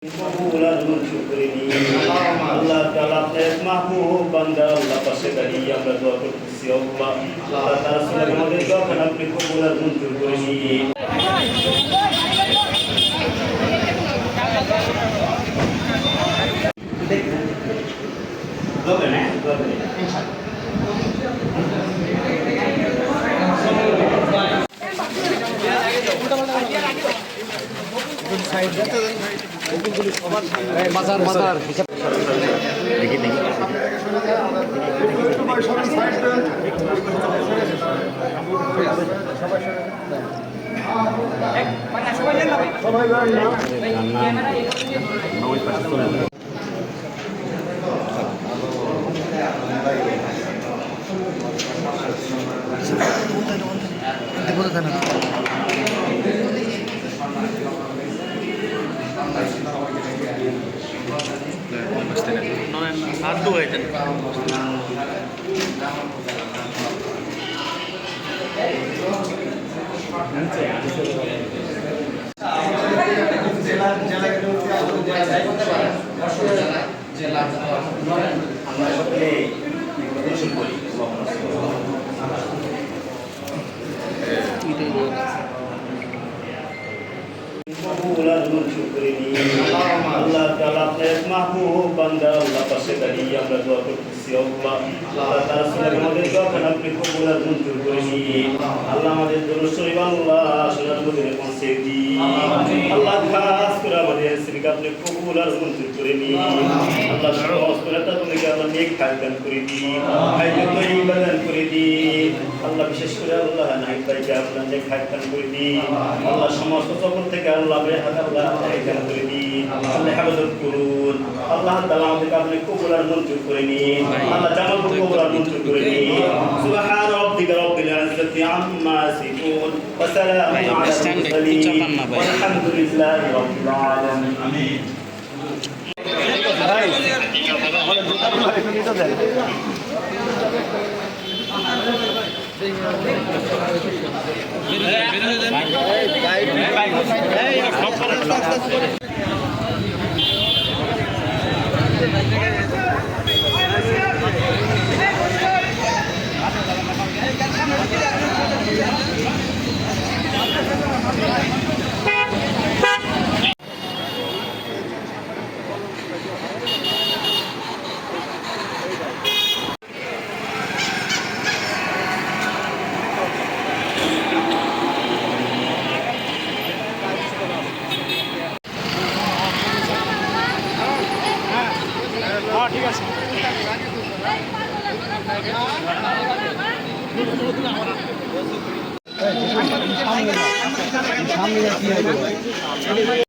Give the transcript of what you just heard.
কবুল আর মঞ্জুর করে নিন। আল্লাহ তাআলা আপনার এক মাহবুব বান্দা আল্লাহ পাশে দাঁড়িয়ে আমরা দোয়া করতেছি। আল্লাহ তাআলা আমাদের দোয়াখানা আপনি কবুল আর মঞ্জুর করে নিন। মাজার মাজার দেখি দেখি हाथ है কবুল আর মঞ্জুর করে নিন। আল্লাহ তাআলা আপনার এক মাহবুব বান্দা আল্লাহ পাশে দাঁড়িয়ে আমরা দোয়া করতেছি। আল্লাহ তাআলা আমাদের দোয়াখানা আপনি কবুল আর মঞ্জুর করে নিন। আল্লাহ আমাদের দরুদ শরীফ আল্লাহ সোনার মদিনায় পৌঁছে দিন। আল্লাহ খাস করে আমাদের সিরকা আপনি কবুল আর মঞ্জুর করে নিন। আল্লাহ সমস্ত নেতাগুলোকে আল্লাহ নেক খায় দান করে দিন, খাইতে তৈবা দান করে দিন। আল্লাহ বিশেষ করে আল্লাহ নাহিদ ভাইকে আল্লাহ নেক খায় দান করে দিন। আল্লাহ সমস্ত সকল থেকে আল্লাহ আল্লাহ দান করে দিন। আল্লাহ হেফাজত করুন। আল্লাহ তাআলা আমাদেরকে আপনি কবুল আর মঞ্জুর করে নিন। আল্লাহ জামাত কবুল আর মঞ্জুর করে নিন। সুবহান রাব্বিকা রাব্বিল ইজ্জাতি আম্মা ইয়াসিফুন ওয়া সালামুন আলাল মুরসালিন ওয়ালহামদুলিল্লাহি রাব্বিল আলামিন। আমিন। ঠিক আছে সামনে